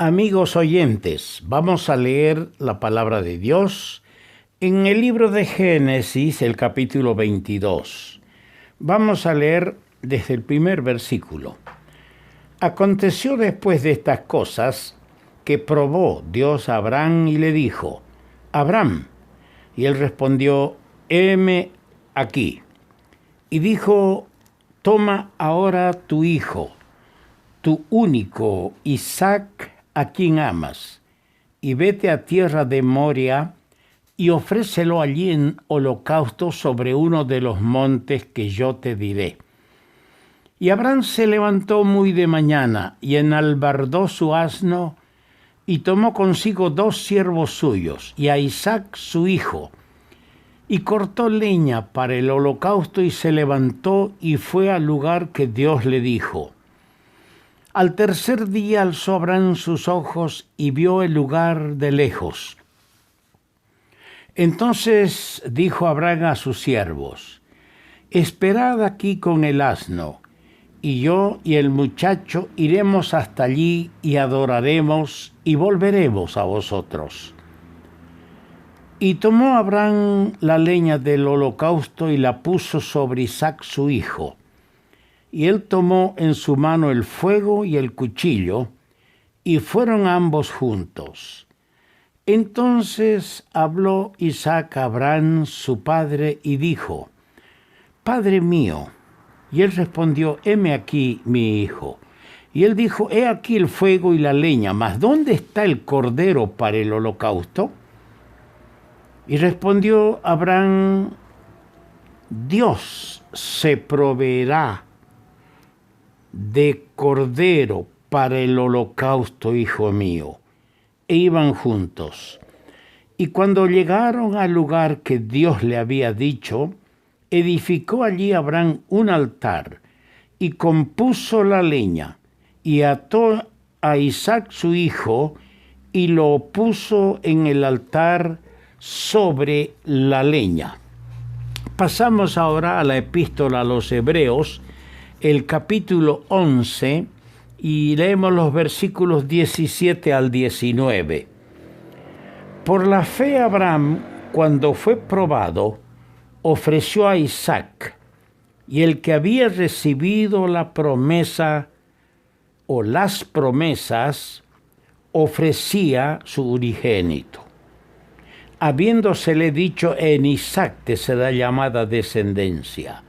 Amigos oyentes, vamos a leer la palabra de Dios en el libro de Génesis, el capítulo 22. Vamos a leer desde el primer versículo. Aconteció después de estas cosas que probó Dios a Abraham y le dijo: Abraham. Y él respondió: heme aquí. Y dijo: toma ahora tu hijo, tu único Isaac, a quien amas, y vete a tierra de Moria y ofrécelo allí en holocausto sobre uno de los montes que yo te diré. Y Abraham se levantó muy de mañana y enalbardó su asno y tomó consigo 2 siervos suyos y a Isaac su hijo, y cortó leña para el holocausto y se levantó y fue al lugar que Dios le dijo. Al tercer día alzó Abraham sus ojos y vio el lugar de lejos. Entonces dijo Abraham a sus siervos: esperad aquí con el asno, y yo y el muchacho iremos hasta allí y adoraremos y volveremos a vosotros. Y tomó Abraham la leña del holocausto y la puso sobre Isaac su hijo. Y él tomó en su mano el fuego y el cuchillo, y fueron ambos juntos. Entonces habló Isaac a Abraham su padre y dijo: Padre mío. Y él respondió: heme aquí, mi hijo. Y él dijo: he aquí el fuego y la leña, mas ¿dónde está el cordero para el holocausto? Y respondió Abraham: Dios se proveerá de cordero para el holocausto, hijo mío. E iban juntos. Y cuando llegaron al lugar que Dios le había dicho, edificó allí Abraham un altar y compuso la leña y ató a Isaac su hijo y lo puso en el altar sobre la leña. Pasamos ahora a la epístola a los Hebreos, el capítulo 11, y leemos los versículos 17 al 19. Por la fe Abraham, cuando fue probado, ofreció a Isaac, y el que había recibido la promesa o las promesas ofrecía su unigénito, habiéndosele dicho: en Isaac te será llamada descendencia,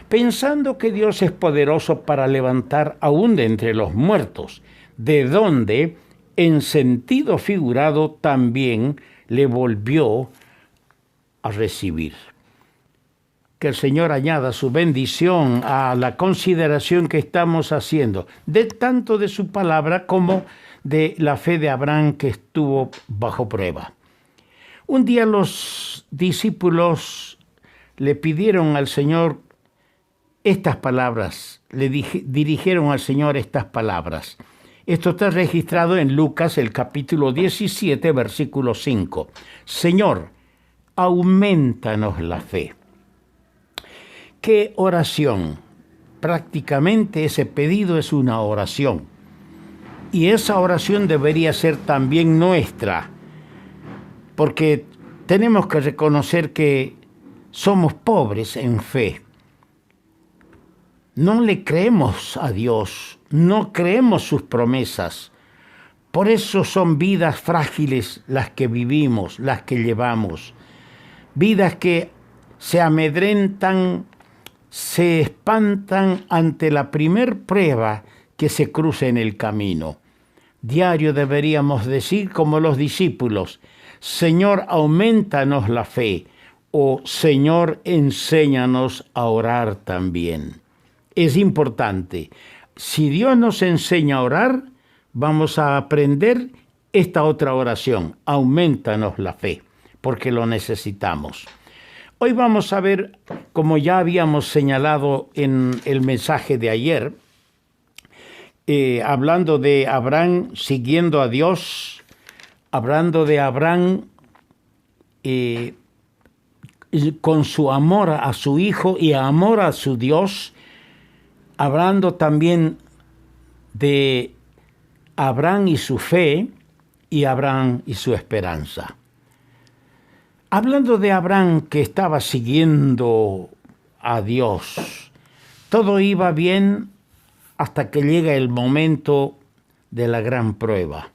pensando que Dios es poderoso para levantar aún de entre los muertos, de donde, en sentido figurado, también le volvió a recibir. Que el Señor añada su bendición a la consideración que estamos haciendo, de tanto de su palabra como de la fe de Abraham, que estuvo bajo prueba. Un día los discípulos le pidieron al Señor estas palabras, le dirigieron al Señor estas palabras. Esto está registrado en Lucas, el capítulo 17, versículo 5. Señor, aumentanos la fe. ¿Qué oración? Prácticamente ese pedido es una oración. Y esa oración debería ser también nuestra, porque tenemos que reconocer que somos pobres en fe. No le creemos a Dios, no creemos sus promesas. Por eso son vidas frágiles las que vivimos, las que llevamos. Vidas que se amedrentan, se espantan ante la primer prueba que se cruce en el camino. Diario deberíamos decir como los discípulos: Señor, aumentanos la fe, o Señor, enséñanos a orar también. Es importante. Si Dios nos enseña a orar, vamos a aprender esta otra oración: aumentanos la fe, porque lo necesitamos. Hoy vamos a ver, como ya habíamos señalado en el mensaje de ayer, hablando de Abraham siguiendo a Dios, hablando de Abraham con su amor a su hijo y amor a su Dios, hablando también de Abraham y su fe y Abraham y su esperanza. Hablando de Abraham que estaba siguiendo a Dios, todo iba bien hasta que llega el momento de la gran prueba.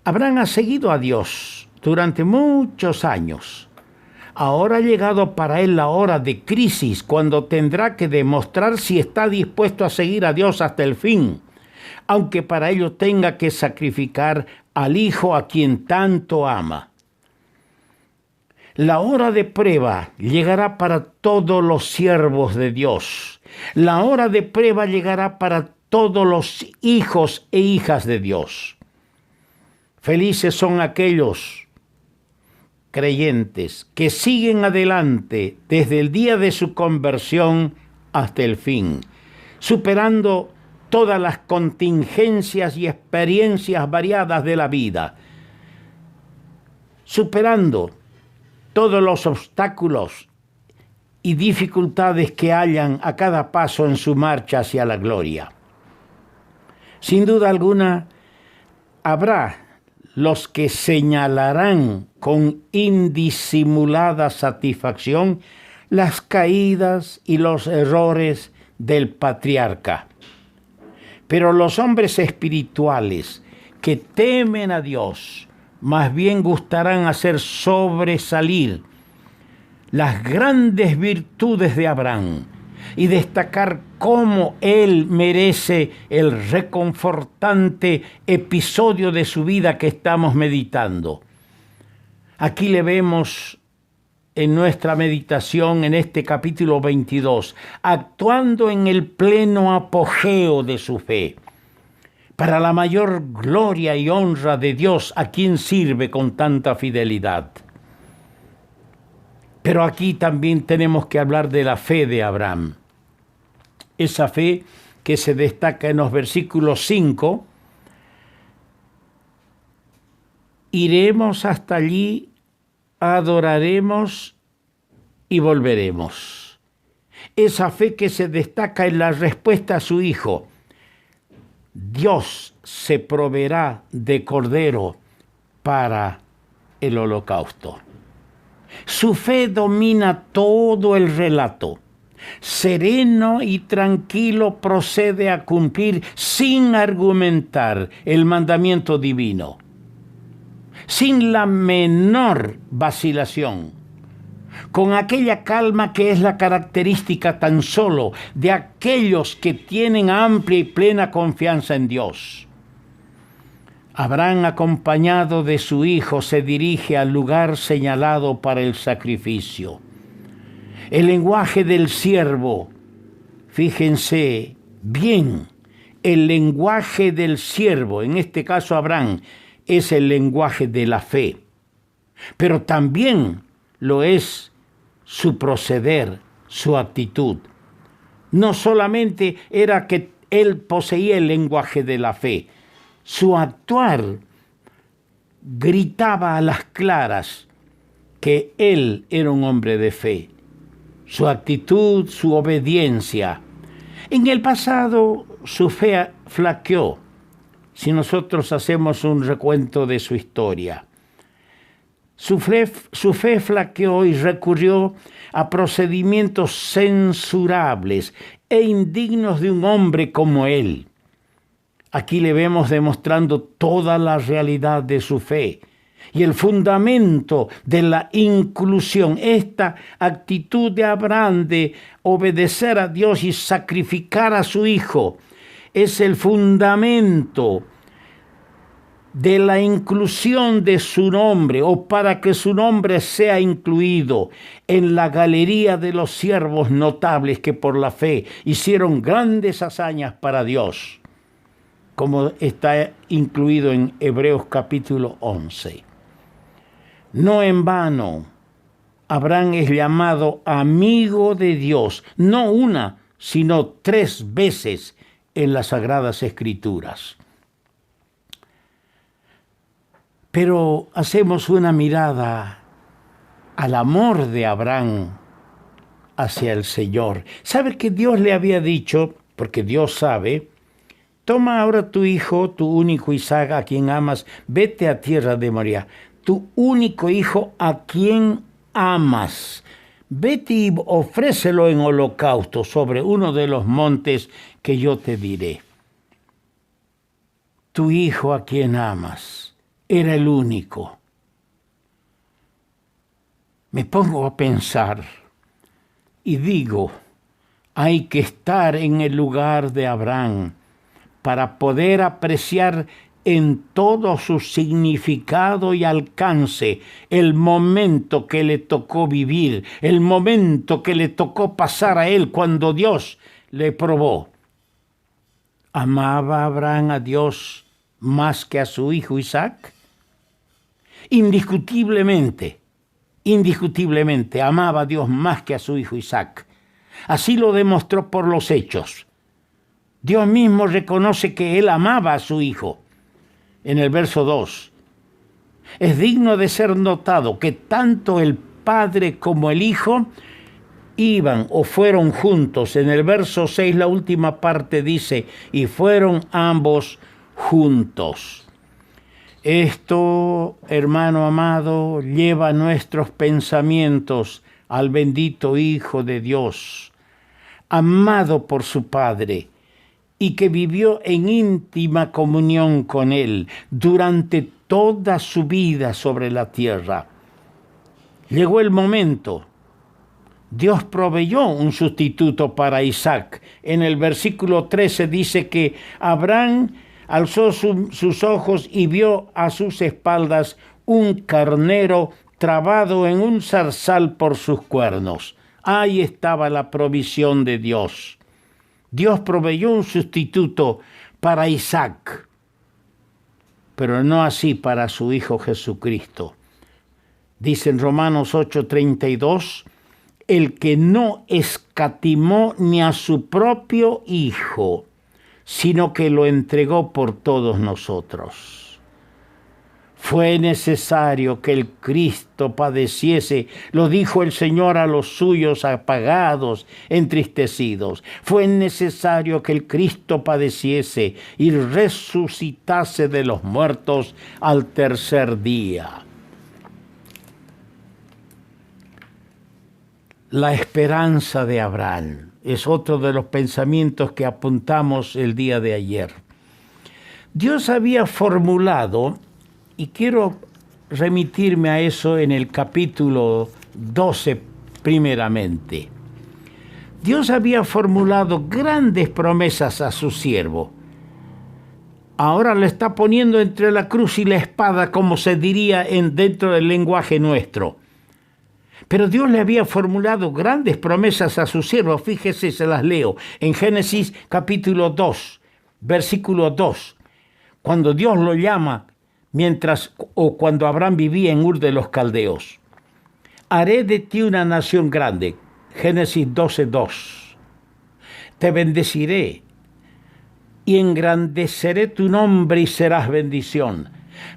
Abraham ha seguido a Dios durante muchos años. Ahora ha llegado para él la hora de crisis, cuando tendrá que demostrar si está dispuesto a seguir a Dios hasta el fin, aunque para ello tenga que sacrificar al hijo a quien tanto ama. La hora de prueba llegará para todos los siervos de Dios. La hora de prueba llegará para todos los hijos e hijas de Dios. Felices son aquellos creyentes que siguen adelante desde el día de su conversión hasta el fin, superando todas las contingencias y experiencias variadas de la vida, superando todos los obstáculos y dificultades que hallan a cada paso en su marcha hacia la gloria. Sin duda alguna, habrá los que señalarán con indisimulada satisfacción las caídas y los errores del patriarca. Pero los hombres espirituales que temen a Dios más bien gustarán hacer sobresalir las grandes virtudes de Abraham y destacar cómo él merece el reconfortante episodio de su vida que estamos meditando. Aquí le vemos en nuestra meditación en este capítulo 22, actuando en el pleno apogeo de su fe, para la mayor gloria y honra de Dios a quien sirve con tanta fidelidad. Pero aquí también tenemos que hablar de la fe de Abraham. Esa fe que se destaca en los versículos 5. Iremos hasta allí, adoraremos y volveremos. Esa fe que se destaca en la respuesta a su hijo. Dios se proveerá de cordero para el holocausto. Su fe domina todo el relato. Sereno y tranquilo procede a cumplir sin argumentar el mandamiento divino, sin la menor vacilación, con aquella calma que es la característica tan solo de aquellos que tienen amplia y plena confianza en Dios. Abraham, acompañado de su hijo, se dirige al lugar señalado para el sacrificio. El lenguaje del siervo, fíjense bien, el lenguaje del siervo, en este caso Abraham, es el lenguaje de la fe, pero también lo es su proceder, su actitud. No solamente era que él poseía el lenguaje de la fe, su actuar gritaba a las claras que él era un hombre de fe. Su actitud, su obediencia. En el pasado su fe flaqueó, si nosotros hacemos un recuento de su historia. Su fe flaqueó y recurrió a procedimientos censurables e indignos de un hombre como él. Aquí le vemos demostrando toda la realidad de su fe y el fundamento de la inclusión. Esta actitud de Abraham de obedecer a Dios y sacrificar a su hijo es el fundamento de la inclusión de su nombre, o para que su nombre sea incluido en la galería de los siervos notables que por la fe hicieron grandes hazañas para Dios, como está incluido en Hebreos capítulo 11. No en vano, Abraham es llamado amigo de Dios, no una, sino 3 veces en las Sagradas Escrituras. Pero hacemos una mirada al amor de Abraham hacia el Señor. ¿Sabe que Dios le había dicho, porque Dios sabe, toma ahora tu hijo, tu único Isaac, a quien amas, vete a tierra de Moria, tu único hijo a quien amas. Vete y ofrécelo en holocausto sobre uno de los montes que yo te diré. Tu hijo a quien amas era el único. Me pongo a pensar y digo, hay que estar en el lugar de Abraham para poder apreciar en todo su significado y alcance el momento que le tocó vivir, el momento que le tocó pasar a él cuando Dios le probó. ¿Amaba Abraham a Dios más que a su hijo Isaac? Indiscutiblemente amaba a Dios más que a su hijo Isaac. Así lo demostró por los hechos. Dios mismo reconoce que él amaba a su hijo. En el verso 2, es digno de ser notado que tanto el padre como el hijo iban o fueron juntos. En el verso 6, la última parte dice, y fueron ambos juntos. Esto, hermano amado, lleva nuestros pensamientos al bendito Hijo de Dios, amado por su Padre, y que vivió en íntima comunión con Él durante toda su vida sobre la tierra. Llegó el momento. Dios proveyó un sustituto para Isaac. En el versículo 13 dice que Abraham alzó sus ojos y vio a sus espaldas un carnero trabado en un zarzal por sus cuernos. Ahí estaba la provisión de Dios. Dios proveyó un sustituto para Isaac, pero no así para su Hijo Jesucristo. Dice en Romanos 8:32, el que no escatimó ni a su propio Hijo, sino que lo entregó por todos nosotros. Fue necesario que el Cristo padeciese, lo dijo el Señor a los suyos apagados, entristecidos. Fue necesario que el Cristo padeciese y resucitase de los muertos al tercer día. La esperanza de Abraham es otro de los pensamientos que apuntamos el día de ayer. Dios había formulado, y quiero remitirme a eso en el capítulo 12 primeramente. Dios había formulado grandes promesas a su siervo. Ahora lo está poniendo entre la cruz y la espada, como se diría dentro del lenguaje nuestro. Pero Dios le había formulado grandes promesas a su siervo. Fíjese, se las leo. En Génesis capítulo 2, versículo 2. Cuando Dios lo llama, cuando Abraham vivía en Ur de los Caldeos. Haré de ti una nación grande. Génesis 12:2. Te bendeciré y engrandeceré tu nombre y serás bendición.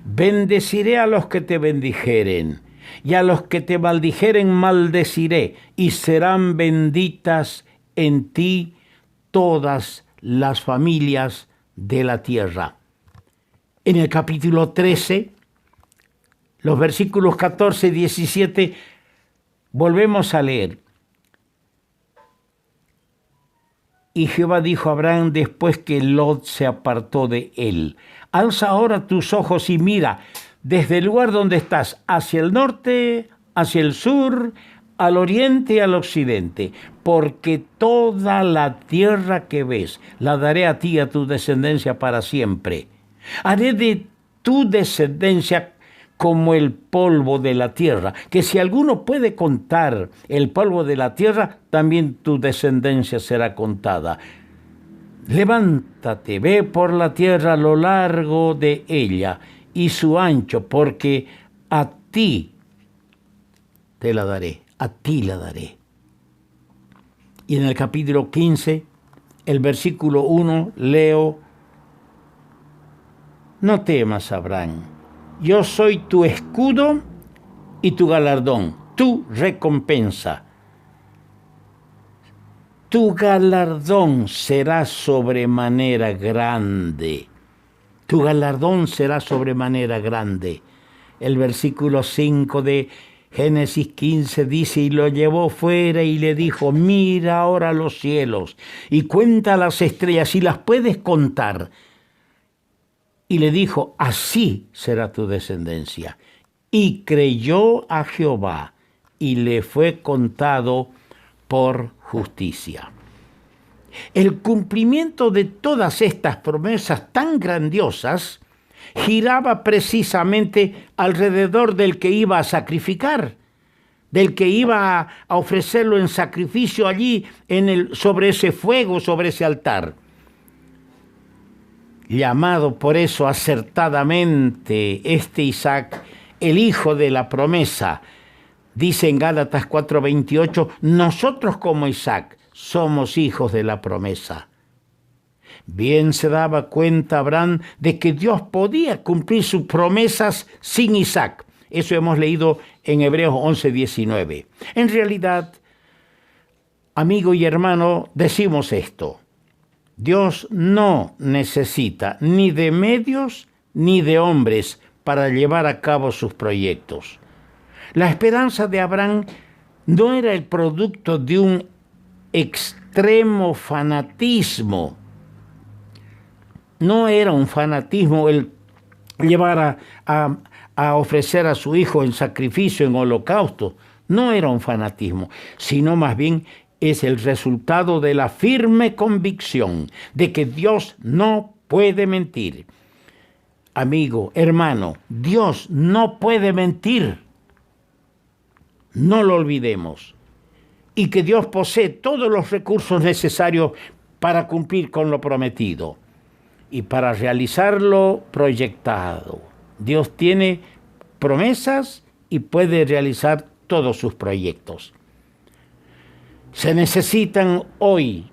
Bendeciré a los que te bendijeren, y a los que te maldijeren maldeciré, y serán benditas en ti todas las familias de la tierra. En el capítulo 13, los versículos 14 y 17, volvemos a leer. Y Jehová dijo a Abraham después que Lot se apartó de él: alza ahora tus ojos y mira desde el lugar donde estás, hacia el norte, hacia el sur, al oriente y al occidente, porque toda la tierra que ves la daré a ti y a tu descendencia para siempre. Haré de tu descendencia como el polvo de la tierra, que si alguno puede contar el polvo de la tierra, también tu descendencia será contada. Levántate, ve por la tierra a lo largo de ella y su ancho, porque a ti te la daré, a ti la daré. Y en el capítulo 15, el versículo 1, leo: no temas, Abraham, yo soy tu escudo y tu galardón, tu recompensa. tu galardón será sobremanera grande. Tu galardón será sobremanera grande. El versículo 5 de Génesis 15 dice, y lo llevó fuera y le dijo, mira ahora los cielos y cuenta las estrellas, si las puedes contar. Y le dijo, así será tu descendencia. Y creyó a Jehová y le fue contado por justicia. El cumplimiento de todas estas promesas tan grandiosas giraba precisamente alrededor del que iba a sacrificar, del que iba a ofrecerlo en sacrificio allí sobre ese fuego, sobre ese altar. Llamado por eso acertadamente este Isaac, el hijo de la promesa, dice en Gálatas 4:28, nosotros como Isaac somos hijos de la promesa. Bien se daba cuenta Abraham de que Dios podía cumplir sus promesas sin Isaac. Eso hemos leído en Hebreos 11:19. En realidad, amigo y hermano, decimos esto. Dios no necesita ni de medios ni de hombres para llevar a cabo sus proyectos. La esperanza de Abraham no era el producto de un extremo fanatismo. No era un fanatismo el llevar a ofrecer a su hijo en sacrificio, en holocausto. No era un fanatismo, sino más bien es el resultado de la firme convicción de que Dios no puede mentir. Amigo, hermano, Dios no puede mentir. No lo olvidemos. Y que Dios posee todos los recursos necesarios para cumplir con lo prometido y para realizar lo proyectado. Dios tiene promesas y puede realizar todos sus proyectos. Se necesitan hoy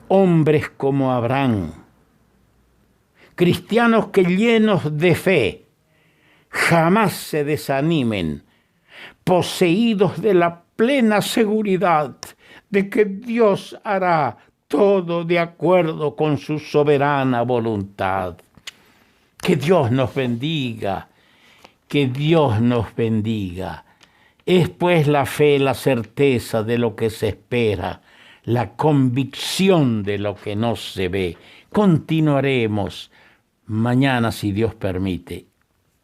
hombres como Abraham, cristianos que llenos de fe jamás se desanimen, poseídos de la plena seguridad de que Dios hará todo de acuerdo con su soberana voluntad. Que Dios nos bendiga, que Dios nos bendiga. Es pues la fe, la certeza de lo que se espera, la convicción de lo que no se ve. Continuaremos mañana, si Dios permite.